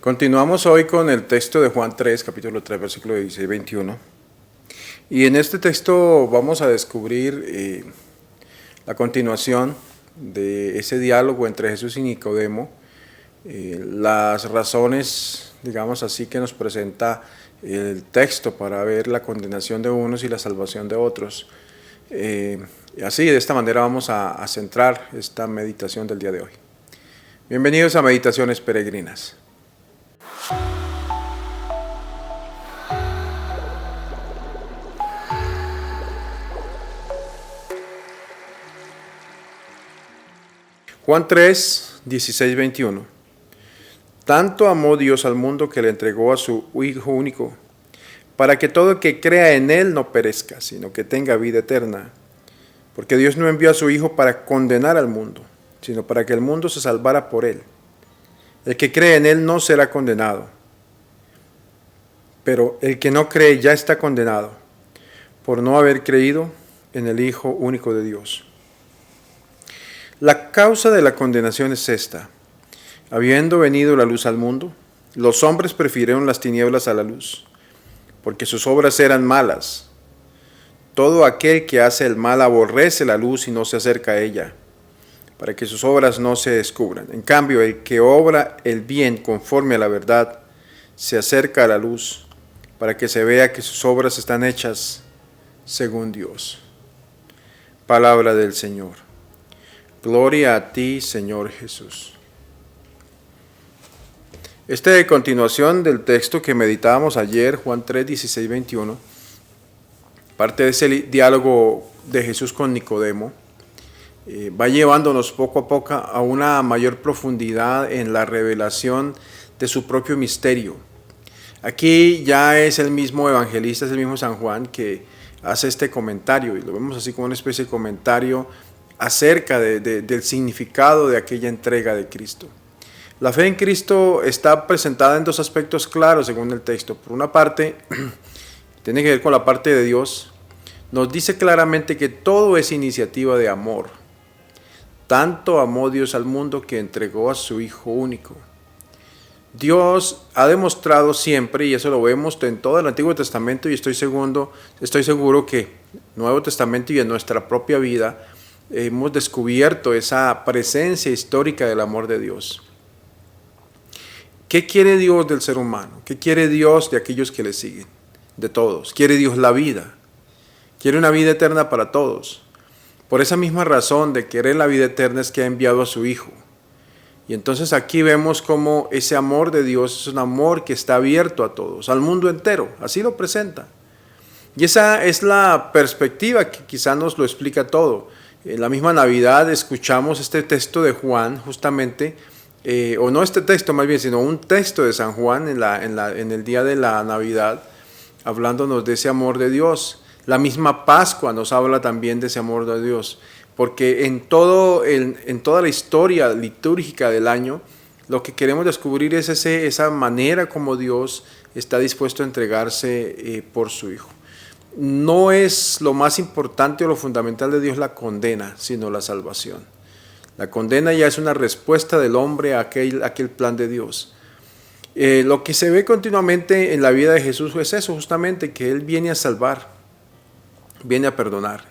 Continuamos hoy con el texto de Juan 3, capítulo 3, versículo 16 y 21. Y en este texto vamos a descubrir la continuación de ese diálogo entre Jesús y Nicodemo, las razones, digamos así, que nos presenta el texto para ver la condenación de unos y la salvación de otros. Así, de esta manera vamos a centrar esta meditación del día de hoy. Bienvenidos a Meditaciones Peregrinas. Juan 3, 16, 21. Tanto amó Dios al mundo que le entregó a su Hijo único, para que todo el que crea en Él no perezca, sino que tenga vida eterna. Porque Dios no envió a su Hijo para condenar al mundo, sino para que el mundo se salvara por Él. El que cree en Él no será condenado, pero el que no cree ya está condenado, por no haber creído en el Hijo único de Dios. La causa de la condenación es esta: habiendo venido la luz al mundo, los hombres prefirieron las tinieblas a la luz, porque sus obras eran malas. Todo aquel que hace el mal aborrece la luz y no se acerca a ella, para que sus obras no se descubran. En cambio, el que obra el bien conforme a la verdad, se acerca a la luz, para que se vea que sus obras están hechas según Dios. Palabra del Señor. Gloria a ti, Señor Jesús. Esta es continuación del texto que meditábamos ayer, Juan 3, 16, 21, parte de ese diálogo de Jesús con Nicodemo, va llevándonos poco a poco a una mayor profundidad en la revelación de su propio misterio. Aquí ya es el mismo evangelista, es el mismo San Juan que hace este comentario, y lo vemos así como una especie de comentario acerca del significado de aquella entrega de Cristo. La fe en Cristo está presentada en dos aspectos claros según el texto. Por una parte, tiene que ver con la parte de Dios. Nos dice claramente que todo es iniciativa de amor. Tanto amó Dios al mundo que entregó a su Hijo único. Dios ha demostrado siempre, y eso lo vemos en todo el Antiguo Testamento, y estoy seguro que en el Nuevo Testamento y en nuestra propia vida hemos descubierto esa presencia histórica del amor de Dios. ¿Qué quiere Dios del ser humano? ¿Qué quiere Dios de aquellos que le siguen? De todos. Quiere Dios la vida. Quiere una vida eterna para todos. Por esa misma razón de querer la vida eterna es que ha enviado a su Hijo. Y entonces aquí vemos cómo ese amor de Dios es un amor que está abierto a todos, al mundo entero. Así lo presenta. Y esa es la perspectiva que quizá nos lo explica todo. En la misma Navidad escuchamos este texto de Juan, justamente, o no este texto más bien, sino un texto de San Juan en el día de la Navidad, hablándonos de ese amor de Dios. La misma Pascua nos habla también de ese amor de Dios, porque en toda la historia litúrgica del año, lo que queremos descubrir es esa manera como Dios está dispuesto a entregarse por su Hijo. No es lo más importante o lo fundamental de Dios la condena, sino la salvación. La condena ya es una respuesta del hombre a aquel plan de Dios. Lo que se ve continuamente en la vida de Jesús es eso, justamente, que Él viene a salvar, viene a perdonar.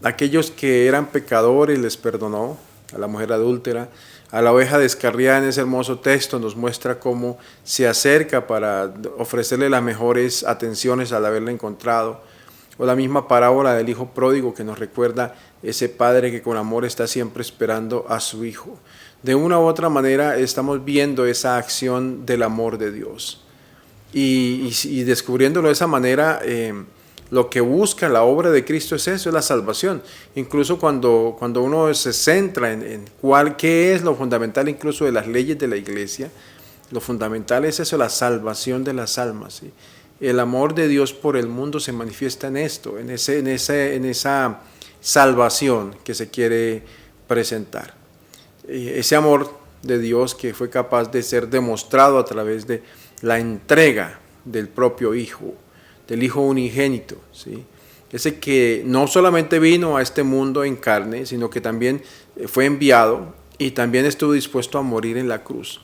Aquellos que eran pecadores les perdonó, a la mujer adúltera, a la oveja descarriada. En ese hermoso texto nos muestra cómo se acerca para ofrecerle las mejores atenciones al haberla encontrado. O la misma parábola del hijo pródigo que nos recuerda ese padre que con amor está siempre esperando a su hijo. De una u otra manera estamos viendo esa acción del amor de Dios. Y descubriéndolo de esa manera, lo que busca la obra de Cristo es eso, es la salvación. Incluso cuando uno se centra en qué es lo fundamental incluso de las leyes de la iglesia, lo fundamental es eso, la salvación de las almas, ¿sí? El amor de Dios por el mundo se manifiesta en esto, en esa salvación que se quiere presentar. Ese amor de Dios que fue capaz de ser demostrado a través de la entrega del propio Hijo, del Hijo unigénito, ¿sí? Ese que no solamente vino a este mundo en carne, sino que también fue enviado y también estuvo dispuesto a morir en la cruz.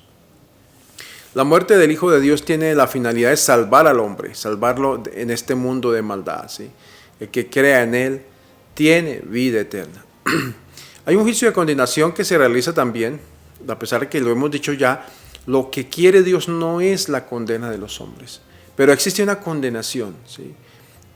La muerte del Hijo de Dios tiene la finalidad de salvar al hombre, salvarlo en este mundo de maldad, ¿sí? El que crea en Él tiene vida eterna. Hay un juicio de condenación que se realiza también, a pesar de que lo hemos dicho ya, lo que quiere Dios no es la condena de los hombres, pero existe una condenación, ¿sí?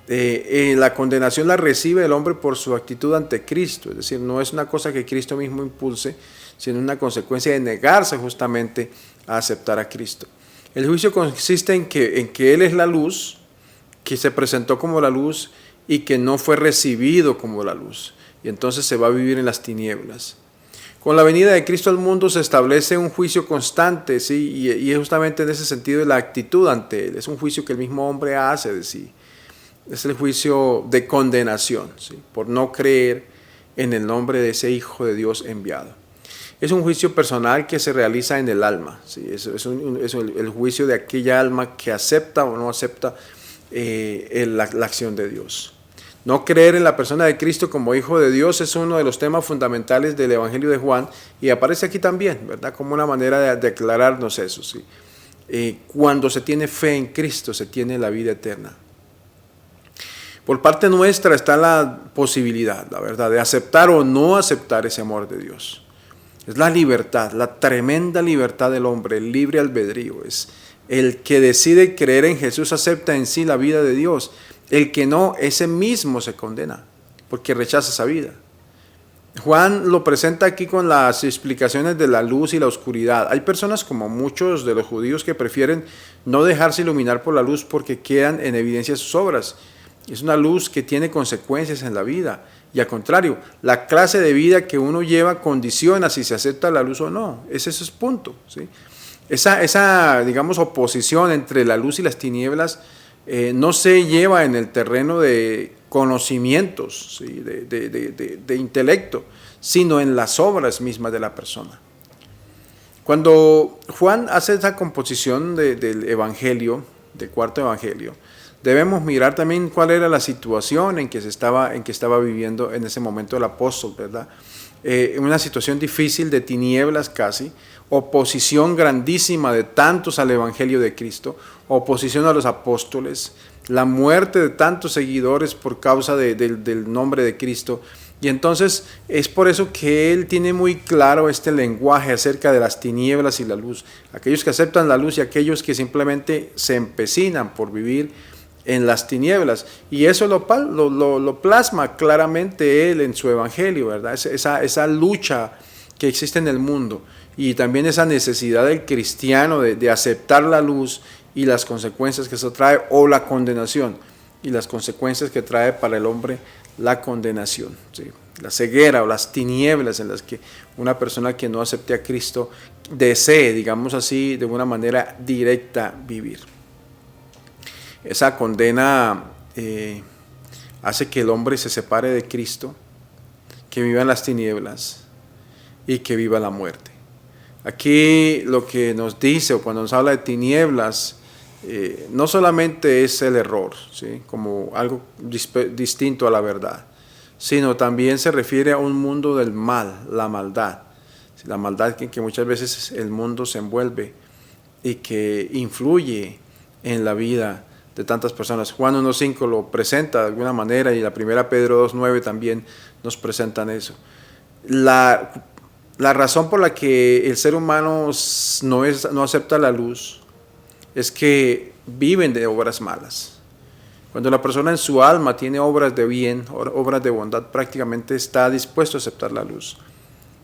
La condenación la recibe el hombre por su actitud ante Cristo, es decir, no es una cosa que Cristo mismo impulse, sino una consecuencia de negarse justamente a aceptar a Cristo. El juicio consiste en que Él es la luz, que se presentó como la luz y que no fue recibido como la luz, y entonces se va a vivir en las tinieblas. Con la venida de Cristo al mundo se establece un juicio constante, ¿sí? Y es justamente en ese sentido la actitud ante Él, es un juicio que el mismo hombre hace de sí. Es el juicio de condenación, ¿sí? Por no creer en el nombre de ese Hijo de Dios enviado. Es un juicio personal que se realiza en el alma, ¿sí? Es el juicio de aquella alma que acepta o no acepta la acción de Dios. No creer en la persona de Cristo como Hijo de Dios es uno de los temas fundamentales del Evangelio de Juan y aparece aquí también, ¿verdad? Como una manera de aclararnos eso, ¿sí? Cuando se tiene fe en Cristo, se tiene la vida eterna. Por parte nuestra está la posibilidad, la verdad, de aceptar o no aceptar ese amor de Dios. Es la libertad, la tremenda libertad del hombre, el libre albedrío. Es el que decide creer en Jesús, acepta en sí la vida de Dios. El que no, ese mismo se condena, porque rechaza esa vida. Juan lo presenta aquí con las explicaciones de la luz y la oscuridad. Hay personas como muchos de los judíos que prefieren no dejarse iluminar por la luz porque quedan en evidencia sus obras. Es una luz que tiene consecuencias en la vida. Y al contrario, la clase de vida que uno lleva condiciona si se acepta la luz o no. Ese es el punto, ¿sí? Esa, digamos, oposición entre la luz y las tinieblas no se lleva en el terreno de conocimientos, ¿sí? de intelecto, sino en las obras mismas de la persona. Cuando Juan hace esa composición del Evangelio, del cuarto Evangelio, debemos mirar también cuál era la situación en que estaba viviendo en ese momento el apóstol, ¿verdad? Una situación difícil, de tinieblas casi, oposición grandísima de tantos al Evangelio de Cristo, oposición a los apóstoles, la muerte de tantos seguidores por causa del nombre de Cristo. Y entonces es por eso que él tiene muy claro este lenguaje acerca de las tinieblas y la luz. Aquellos que aceptan la luz y aquellos que simplemente se empecinan por vivir en las tinieblas, y eso lo plasma claramente él en su evangelio, ¿verdad? Esa lucha que existe en el mundo y también esa necesidad del cristiano de aceptar la luz y las consecuencias que eso trae, o la condenación y las consecuencias que trae para el hombre la condenación, ¿sí? La ceguera o las tinieblas en las que una persona que no acepte a Cristo desee, digamos así, de una manera directa vivir. Esa condena hace que el hombre se separe de Cristo, que viva en las tinieblas y que viva la muerte. Aquí lo que nos dice, o cuando nos habla de tinieblas, no solamente es el error, ¿sí? Como algo distinto a la verdad, sino también se refiere a un mundo del mal, la maldad. La maldad que muchas veces el mundo se envuelve y que influye en la vida de tantas personas. Juan 1.5 lo presenta de alguna manera, y la primera Pedro 2.9 también nos presentan eso. La razón por la que el ser humano no acepta la luz es que viven de obras malas. Cuando la persona en su alma tiene obras de bien, obras de bondad, prácticamente está dispuesto a aceptar la luz.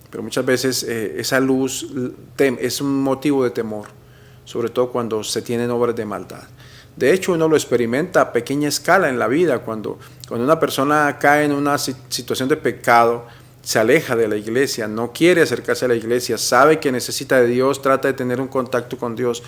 Pero muchas veces esa luz es un motivo de temor, sobre todo cuando se tienen obras de maldad. De hecho, uno lo experimenta a pequeña escala en la vida. Cuando una persona cae en una situación de pecado, se aleja de la iglesia, no quiere acercarse a la iglesia, sabe que necesita de Dios, trata de tener un contacto con Dios,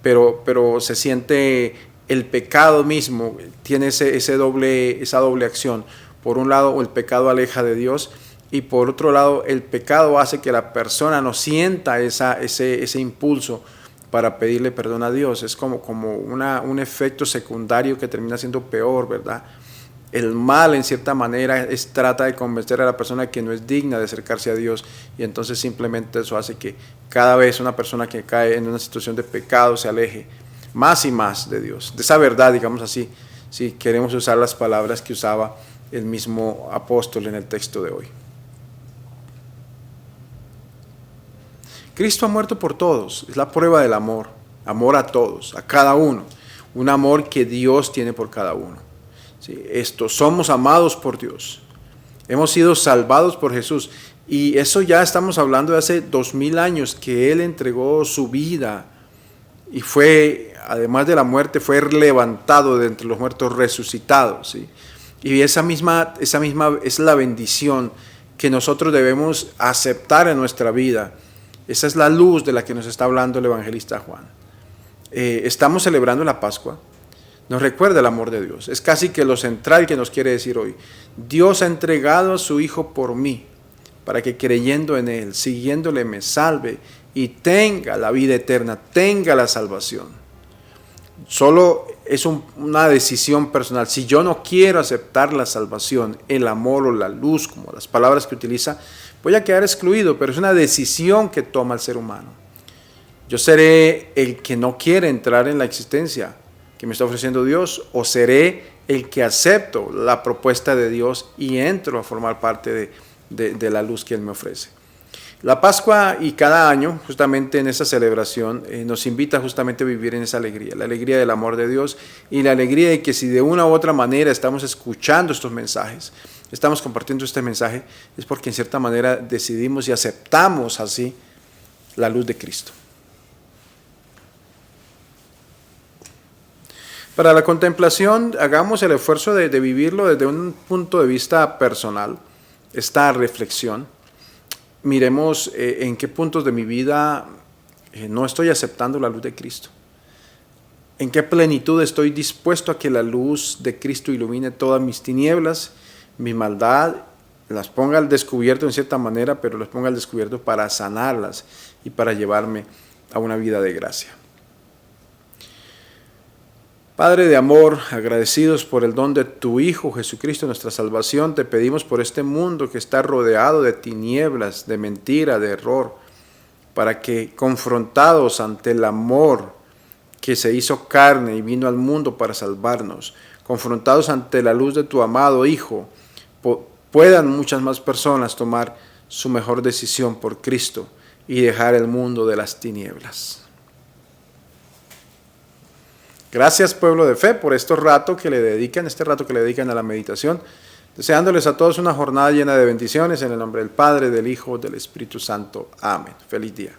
pero se siente el pecado mismo, tiene esa doble acción. Por un lado, el pecado aleja de Dios, y por otro lado, el pecado hace que la persona no sienta ese impulso para pedirle perdón a Dios. Es como un efecto secundario que termina siendo peor, ¿verdad? El mal, en cierta manera, trata de convencer a la persona que no es digna de acercarse a Dios, y entonces simplemente eso hace que cada vez una persona que cae en una situación de pecado se aleje más y más de Dios, de esa verdad, digamos así, si queremos usar las palabras que usaba el mismo apóstol en el texto de hoy. Cristo ha muerto por todos, es la prueba del amor, amor a todos, a cada uno, un amor que Dios tiene por cada uno. Sí, somos amados por Dios, hemos sido salvados por Jesús, y eso ya estamos hablando de hace 2000 años que Él entregó su vida y fue, además de la muerte, fue levantado de entre los muertos, resucitado, ¿sí? Y esa misma es la bendición que nosotros debemos aceptar en nuestra vida. Esa es la luz de la que nos está hablando el evangelista Juan. Estamos celebrando la Pascua. Nos recuerda el amor de Dios. Es casi que lo central que nos quiere decir hoy. Dios ha entregado a su Hijo por mí, para que creyendo en Él, siguiéndole, me salve y tenga la vida eterna, tenga la salvación. Solo es una decisión personal. Si yo no quiero aceptar la salvación, el amor o la luz, como las palabras que utiliza, voy a quedar excluido, pero es una decisión que toma el ser humano. Yo seré el que no quiere entrar en la existencia que me está ofreciendo Dios, o seré el que acepto la propuesta de Dios y entro a formar parte de la luz que Él me ofrece. La Pascua, y cada año, justamente en esa celebración, nos invita justamente a vivir en esa alegría, la alegría del amor de Dios y la alegría de que si de una u otra manera estamos escuchando estos mensajes, estamos compartiendo este mensaje, es porque en cierta manera decidimos y aceptamos así la luz de Cristo. Para la contemplación, hagamos el esfuerzo de vivirlo desde un punto de vista personal, esta reflexión. Miremos en qué puntos de mi vida no estoy aceptando la luz de Cristo. En qué plenitud estoy dispuesto a que la luz de Cristo ilumine todas mis tinieblas, mi maldad, las ponga al descubierto en cierta manera, pero las ponga al descubierto para sanarlas y para llevarme a una vida de gracia. Padre de amor, agradecidos por el don de tu Hijo Jesucristo, nuestra salvación, te pedimos por este mundo que está rodeado de tinieblas, de mentira, de error, para que confrontados ante el amor que se hizo carne y vino al mundo para salvarnos, confrontados ante la luz de tu amado Hijo, puedan muchas más personas tomar su mejor decisión por Cristo y dejar el mundo de las tinieblas. Gracias, pueblo de fe, por este rato que le dedican a la meditación, deseándoles a todos una jornada llena de bendiciones en el nombre del Padre, del Hijo, del Espíritu Santo. Amén. Feliz día.